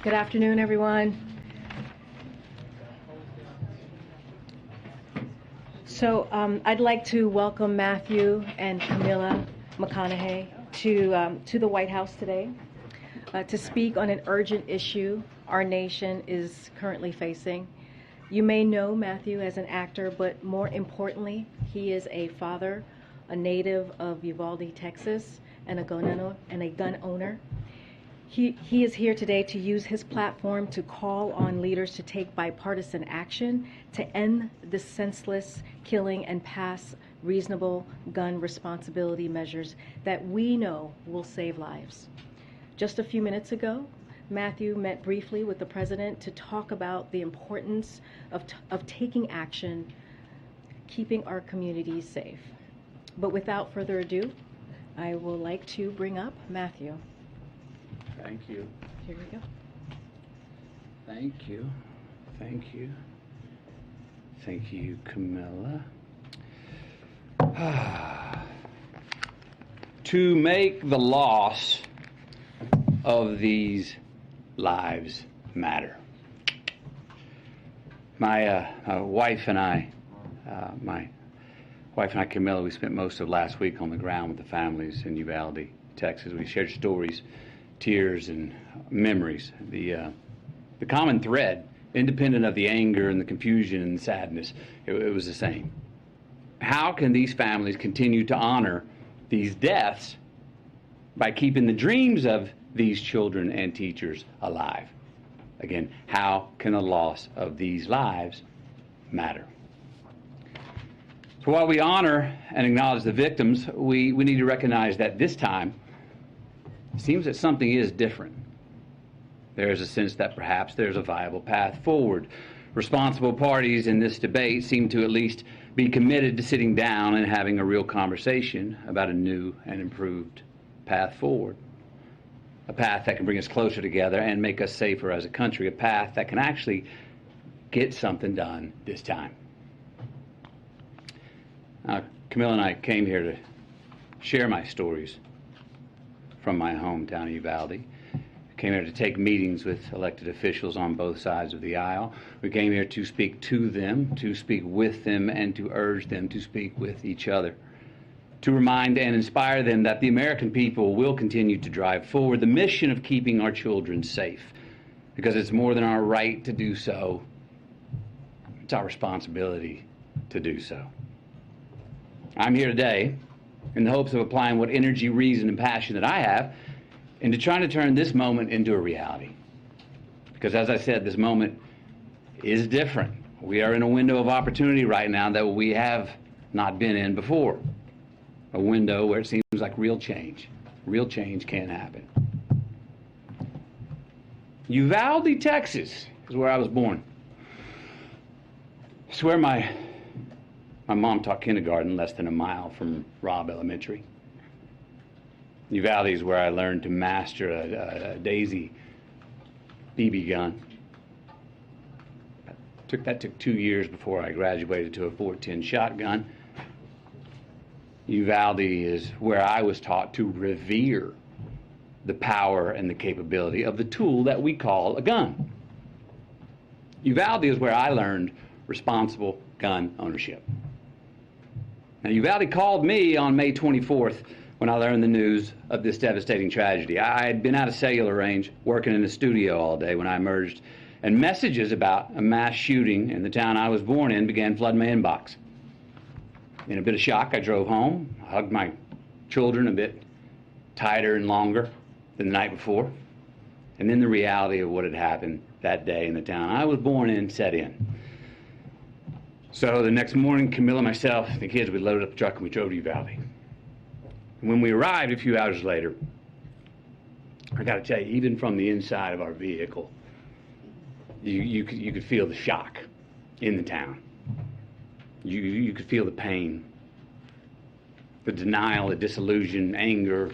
Good afternoon, everyone. So I'd like to welcome Matthew and Camilla McConaughey to the White House today to speak on an urgent issue our nation is currently facing. You may know Matthew as an actor, but more importantly, he is a father, a native of Ulvalde, Texas, and a gun owner. He is here today to use his platform to call on leaders to take bipartisan action to end the senseless killing and pass reasonable gun responsibility measures that we know will save lives. Just a few minutes ago, Matthew met briefly with the president to talk about the importance of taking action, keeping our communities safe. But without further ado, I would like to bring up Matthew. Thank you. Here we go. Thank you. Thank you. Thank you, Camilla. To make the loss of these lives matter. My wife and I, Camilla, we spent most of last week on the ground with the families in Uvalde, Texas. We shared stories, tears, and memories. The common thread, independent of the anger and the confusion and the sadness, it was the same. How can these families continue to honor these deaths by keeping the dreams of these children and teachers alive? Again, how can the loss of these lives matter? So while we honor and acknowledge the victims, we need to recognize that this time, it seems that something is different. There is a sense that perhaps there's a viable path forward. Responsible parties in this debate seem to at least be committed to sitting down and having a real conversation about a new and improved path forward. A path that can bring us closer together and make us safer as a country. A path that can actually get something done this time. Camilla and I came here to share my stories from my hometown, Uvalde. We came here to take meetings with elected officials on both sides of the aisle. We came here to speak to them, to speak with them, and to urge them to speak with each other. To remind and inspire them that the American people will continue to drive forward the mission of keeping our children safe, because it's more than our right to do so, it's our responsibility to do so. I'm here today in the hopes of applying what energy, reason, and passion that I have into trying to turn this moment into a reality. Because as I said, this moment is different. We are in a window of opportunity right now that we have not been in before. A window where it seems like real change can happen. Uvalde, Texas is where I was born. It's where my mom taught kindergarten less than a mile from Robb Elementary. Uvalde is where I learned to master a Daisy BB gun. That took 2 years before I graduated to a .410 shotgun. Uvalde is where I was taught to revere the power and the capability of the tool that we call a gun. Uvalde is where I learned responsible gun ownership. Now, Uvalde called me on May 24th when I learned the news of this devastating tragedy. I had been out of cellular range, working in the studio all day when I emerged, and messages about a mass shooting in the town I was born in began flooding my inbox. In a bit of shock, I drove home, hugged my children a bit tighter and longer than the night before, and then the reality of what had happened that day in the town I was born in set in. So the next morning, Camilla, myself, and the kids, we loaded up the truck and we drove to Uvalde. And when we arrived a few hours later, I got to tell you, even from the inside of our vehicle, you could feel the shock in the town. You could feel the pain, the denial, the disillusion, anger,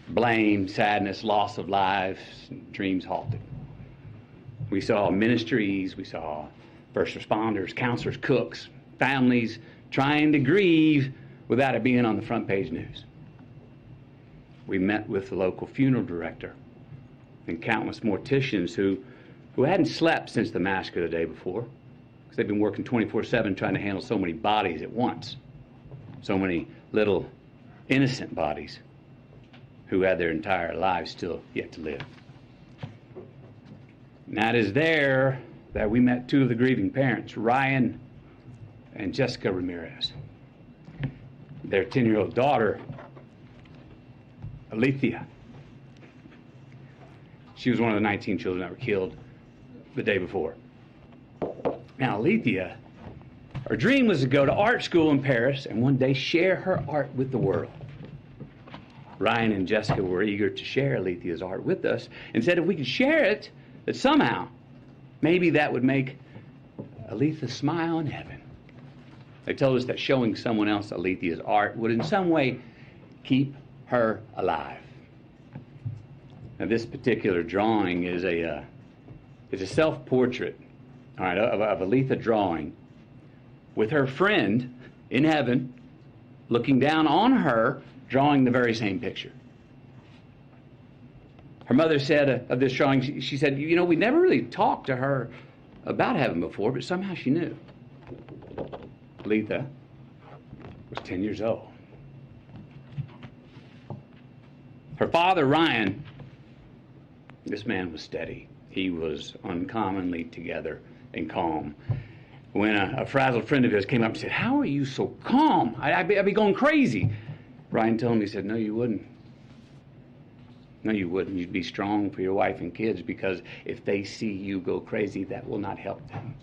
blame, sadness, loss of lives, dreams halted. We saw ministries, we saw first responders, counselors, cooks, families trying to grieve without it being on the front page news. We met with the local funeral director and countless morticians who who hadn't slept since the massacre the day before, because they'd been working 24/7 trying to handle so many bodies at once, so many little innocent bodies who had their entire lives still yet to live. Now it is there that we met two of the grieving parents, Ryan and Jessica Ramirez. Their 10-year-old daughter, Alethea. She was one of the 19 children that were killed the day before. Now, Alethea, her dream was to go to art school in Paris and one day share her art with the world. Ryan and Jessica were eager to share Alethea's art with us and said if we could share it, that somehow, maybe that would make Alethea smile in heaven. They told us that showing someone else Alethea's art would in some way keep her alive. Now, this particular drawing is a self-portrait, all right, of Alethea drawing with her friend in heaven looking down on her, drawing the very same picture. Her mother said of this drawing, she said, you know, we never really talked to her about heaven before, but somehow she knew. Alethea was 10 years old. Her father, Ryan, this man was steady. He was uncommonly together and calm. When a frazzled friend of his came up and said, how are you so calm? I'd be going crazy. Ryan told him, he said, no, you wouldn't. No, you wouldn't. You'd be strong for your wife and kids, because if they see you go crazy, that will not help them.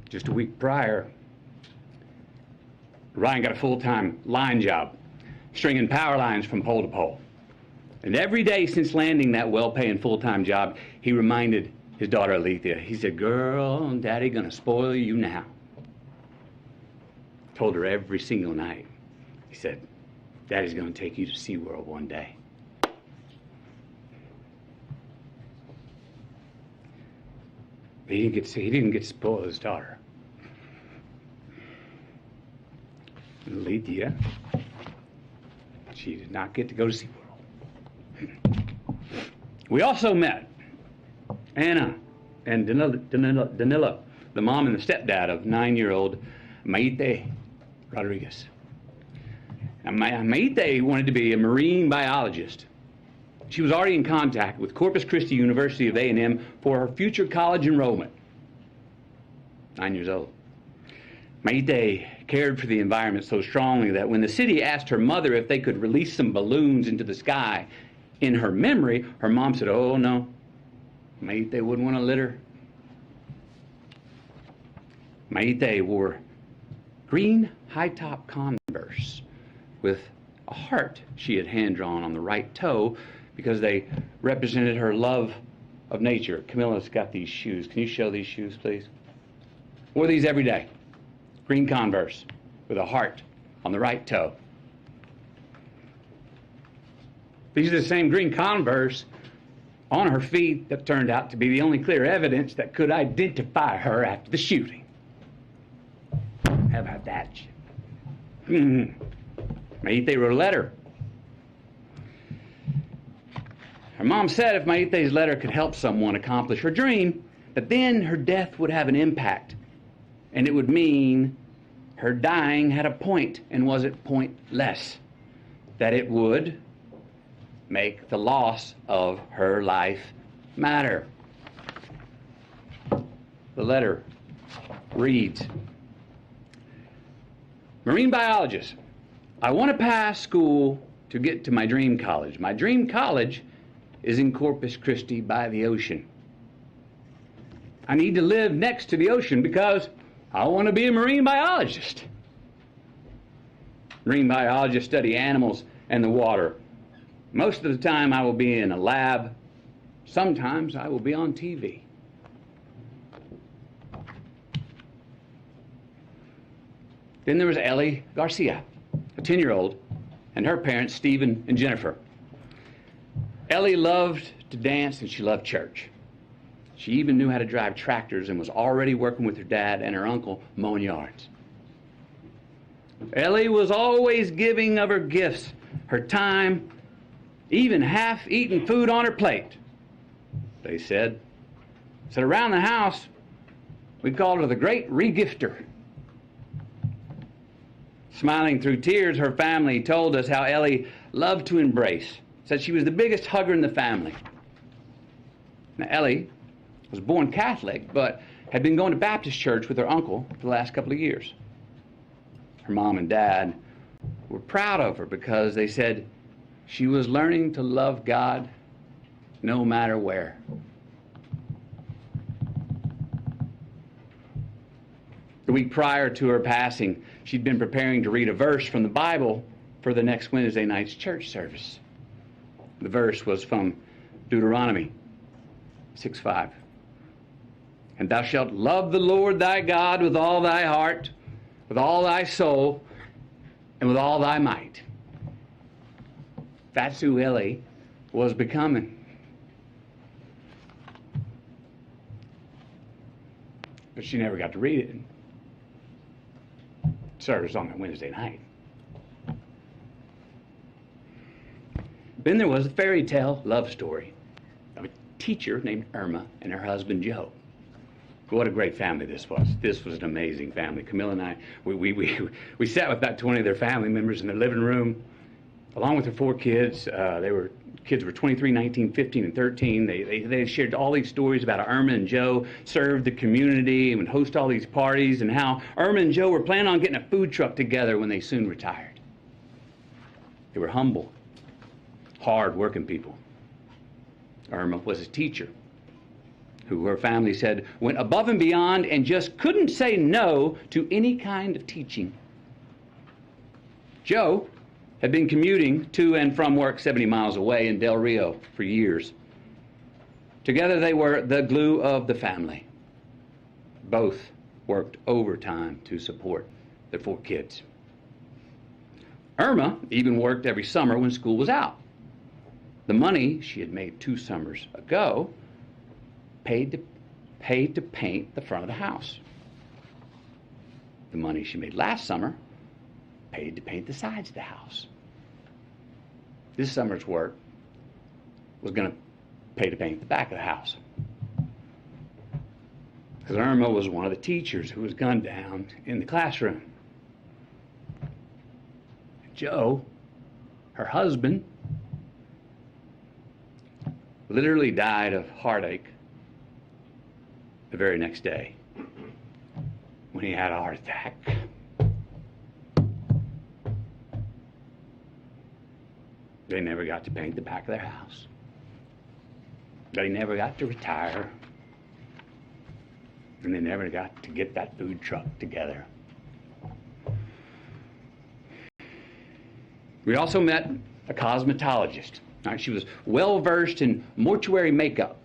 Just a week prior, Ryan got a full-time line job, stringing power lines from pole to pole. And every day since landing that well-paying full-time job, he reminded his daughter Alethea, he said, girl, Daddy gonna spoil you now. Told her every single night. He said, Daddy's gonna take you to SeaWorld one day. But he didn't get to spoil his daughter. Alethea, she did not get to go to SeaWorld. We also met Anna and Danila, the mom and the stepdad of 9-year-old Maite Rodriguez. Now, Maite wanted to be a marine biologist. She was already in contact with Corpus Christi University of A&M for her future college enrollment. 9 years old. Maite cared for the environment so strongly that when the city asked her mother if they could release some balloons into the sky in her memory, her mom said, oh no, Maite wouldn't want to litter. Maite wore green high-top Converse with a heart she had hand-drawn on the right toe because they represented her love of nature. Camilla's got these shoes. Can you show these shoes, please? Wore these every day. Green Converse with a heart on the right toe. These are the same green Converse on her feet that turned out to be the only clear evidence that could identify her after the shooting. How about that? Maite wrote a letter. Her mom said if Maite's letter could help someone accomplish her dream, that then her death would have an impact, and it would mean her dying had a point and wasn't pointless, that it would make the loss of her life matter. The letter reads, Marine biologist, I want to pass school to get to my dream college. My dream college is in Corpus Christi by the ocean. I need to live next to the ocean because I want to be a marine biologist. Marine biologists study animals and the water. Most of the time I will be in a lab. Sometimes I will be on TV. Then there was Ellie Garcia, a 10-year-old, and her parents, Stephen and Jennifer. Ellie loved to dance and she loved church. She even knew how to drive tractors and was already working with her dad and her uncle mowing yards. Ellie was always giving of her gifts, her time, even half-eaten food on her plate, they said. Said around the house, we called her the Great Regifter. Smiling through tears, her family told us how Ellie loved to embrace. Said she was the biggest hugger in the family. Now, Ellie was born Catholic, but had been going to Baptist church with her uncle for the last couple of years. Her mom and dad were proud of her because they said she was learning to love God no matter where. The week prior to her passing, she'd been preparing to read a verse from the Bible for the next Wednesday night's church service. The verse was from Deuteronomy 6:5. And thou shalt love the Lord thy God with all thy heart, with all thy soul, and with all thy might. That's who Ellie was becoming. But she never got to read it. Service on that Wednesday night. Then there was a fairy tale love story of a teacher named Irma and her husband Joe. What a great family this was. This was an amazing family. Camilla and I, we sat with about 20 of their family members in their living room, along with their 4 kids. Kids were 23, 19, 15, and 13. They shared all these stories about how Irma and Joe served the community and would host all these parties, and how Irma and Joe were planning on getting a food truck together when they soon retired. They were humble, hard-working people. Irma was a teacher who her family said went above and beyond and just couldn't say no to any kind of teaching. Joe had been commuting to and from work 70 miles away in Del Rio for years. Together they were the glue of the family. Both worked overtime to support their 4 kids. Irma even worked every summer when school was out. The money she had made 2 summers ago paid to paint the front of the house. The money she made last summer paid to paint the sides of the house. This summer's work was going to pay to paint the back of the house. Because Irma was one of the teachers who was gunned down in the classroom. Joe, her husband, literally died of heartache the very next day when he had a heart attack. They never got to paint the back of their house. They never got to retire. And they never got to get that food truck together. We also met a cosmetologist. She was well-versed in mortuary makeup.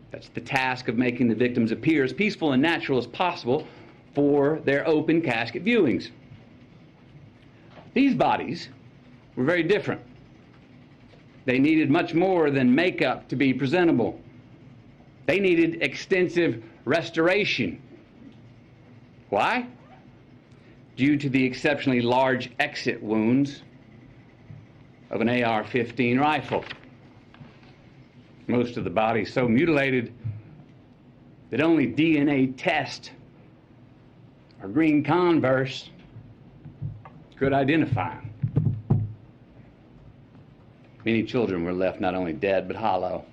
That's the task of making the victims appear as peaceful and natural as possible for their open casket viewings. These bodies were very different. They needed much more than makeup to be presentable. They needed extensive restoration. Why? Due to the exceptionally large exit wounds of an AR-15 rifle. Most of the body so mutilated that only DNA test or green Converse could identify them. Many children were left not only dead but hollow.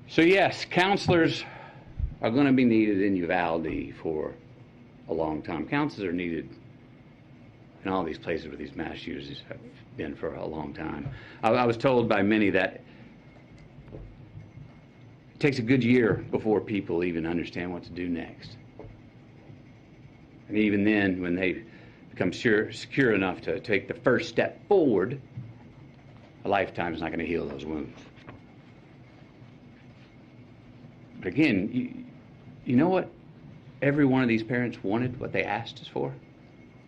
So yes, counselors are going to be needed in Ulvalde for a long time. Counselors are needed in all these places where these mass shooters have been for a long time. I was told by many that it takes a good year before people even understand what to do next. And even then, when they become secure enough to take the first step forward, a lifetime is not going to heal those wounds. But again, you know what every one of these parents wanted, what they asked us for?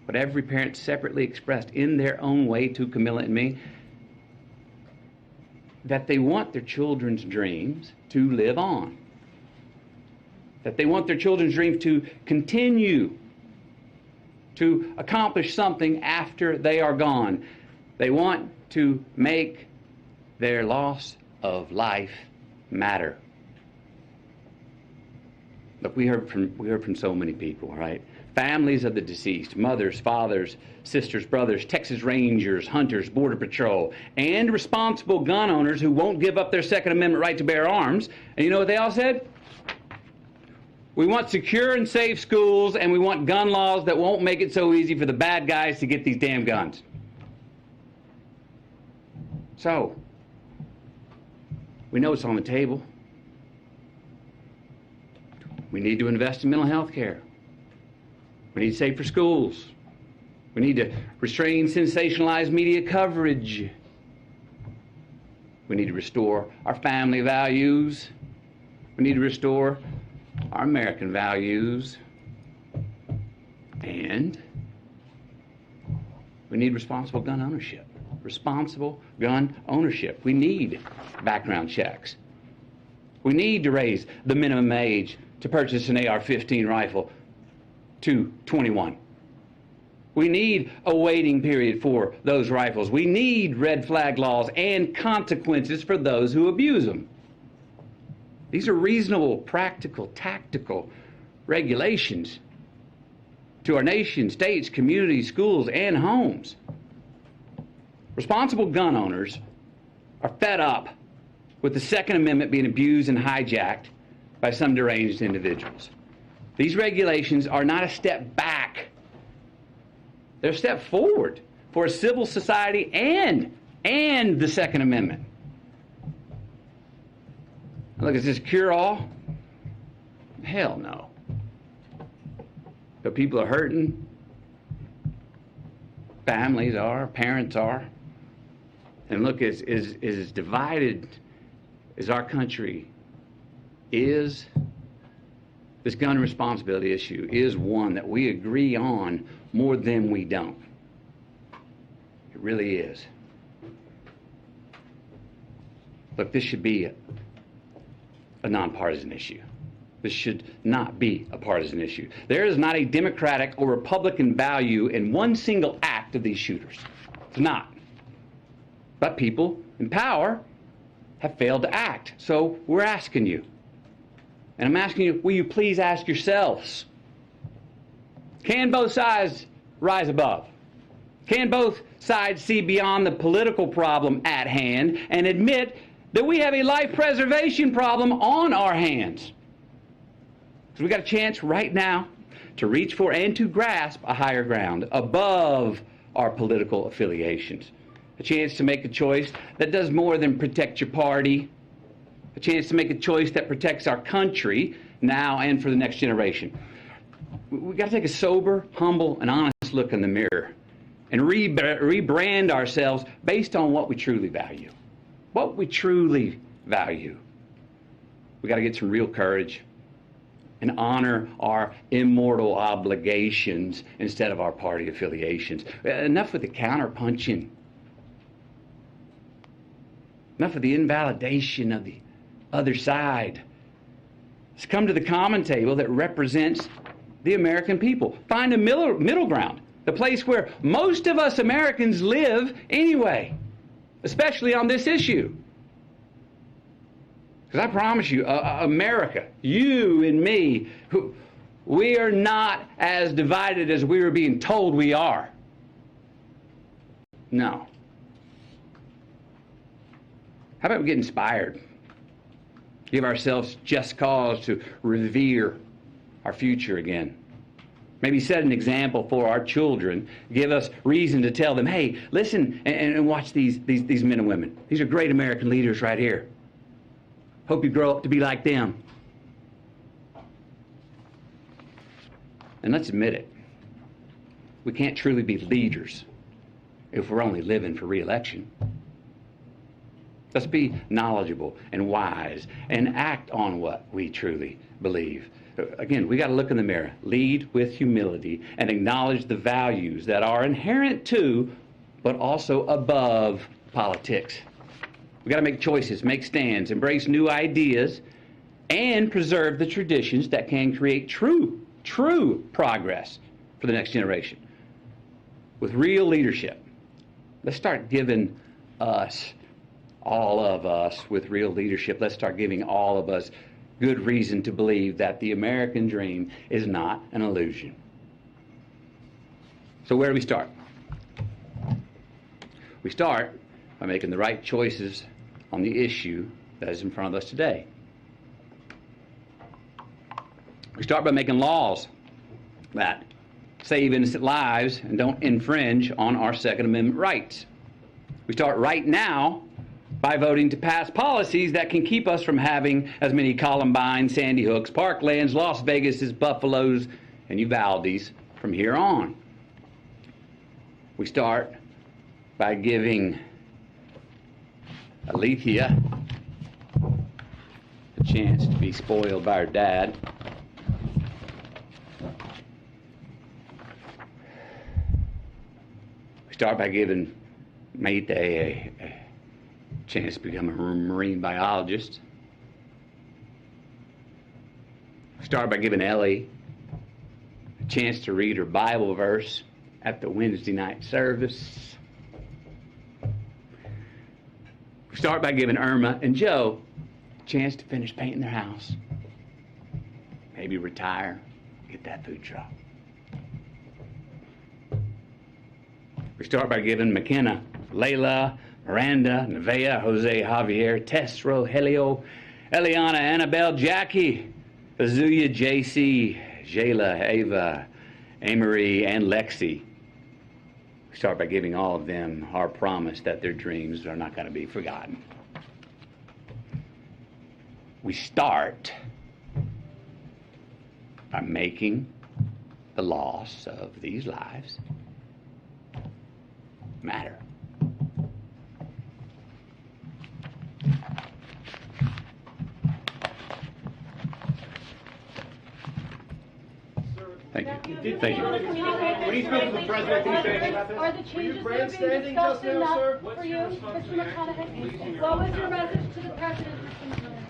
What every parent separately expressed in their own way to Camilla and me? That they want their children's dreams to live on. That they want their children's dreams to continue to accomplish something after they are gone. They want to make their loss of life matter. Look, we heard from so many people, right? Families of the deceased, mothers, fathers, sisters, brothers, Texas Rangers, hunters, Border Patrol, and responsible gun owners who won't give up their Second Amendment right to bear arms. And you know what they all said? We want secure and safe schools, and we want gun laws that won't make it so easy for the bad guys to get these damn guns. So, we know it's on the table. We need to invest in mental health care. We need safer schools. We need to restrain sensationalized media coverage. We need to restore our family values. We need to restore our American values. And we need responsible gun ownership. Responsible gun ownership. We need background checks. We need to raise the minimum age to purchase an AR-15 rifle to 21. We need a waiting period for those rifles. We need red flag laws and consequences for those who abuse them. These are reasonable, practical, tactical regulations to our nation, states, communities, schools, and homes. Responsible gun owners are fed up with the Second Amendment being abused and hijacked by some deranged individuals. These regulations are not a step back. They're a step forward for a civil society and the Second Amendment. Look, is this cure-all? Hell no. But people are hurting. Families are, parents are. And look, as divided as our country is, this gun responsibility issue is one that we agree on more than we don't. It really is. Look, this should be a nonpartisan issue. This should not be a partisan issue. There is not a Democratic or Republican value in one single act of these shooters. It's not. But people in power have failed to act. So we're asking you. And I'm asking you, will you please ask yourselves, can both sides rise above? Can both sides see beyond the political problem at hand and admit that we have a life preservation problem on our hands? Because we got a chance right now to reach for and to grasp a higher ground above our political affiliations. A chance to make a choice that does more than protect your party. A chance to make a choice that protects our country now and for the next generation. We've got to take a sober, humble, and honest look in the mirror and rebrand ourselves based on what we truly value. What we truly value. We've got to get some real courage and honor our immortal obligations instead of our party affiliations. Enough with the counterpunching. Enough of the invalidation of the other side. Let's come to the common table that represents the American people. Find a middle ground, the place where most of us Americans live anyway, especially on this issue. Because I promise you, America, you and me, we are not as divided as we were being told we are. No. How about we get inspired? Give ourselves just cause to revere our future again. Maybe set an example for our children. Give us reason to tell them, hey, listen and watch these men and women. These are great American leaders right here. Hope you grow up to be like them. And let's admit it. We can't truly be leaders if we're only living for re-election. Let's be knowledgeable and wise and act on what we truly believe. Again, we got to look in the mirror, lead with humility, and acknowledge the values that are inherent to, but also above politics. We got to make choices, make stands, embrace new ideas, and preserve the traditions that can create true progress for the next generation. With real leadership Let's start giving us, all of us with real leadership, let's start giving all of us good reason to believe that the American dream is not an illusion. So where do we start? We start by making the right choices on the issue that is in front of us today. We start by making laws that save innocent lives and don't infringe on our Second Amendment rights. We start right now by voting to pass policies that can keep us from having as many Columbine, Sandy Hooks, Parklands, Las Vegases, Buffaloes, and Uvaldes from here on. We start by giving Alethea a chance to be spoiled by her dad. We start by giving Mayte a chance to become a marine biologist. We start by giving Ellie a chance to read her Bible verse at the Wednesday night service. We start by giving Irma and Joe a chance to finish painting their house. Maybe retire, get that food truck. We start by giving McKenna, Layla, Miranda, Nevaeh, Jose, Javier, Tess, Rogelio, Eliana, Annabelle, Jackie, Azuya, JC, Jayla, Ava, Amory, and Lexi. We start by giving all of them our promise that their dreams are not going to be forgotten. We start by making the loss of these lives matter. Thank you. Thank you. When you spoke to the president, can you say anything about this? Are the changes that are being discussed enough for you, Mr. McConaughey? What was your message to the president, Mr. McConaughey?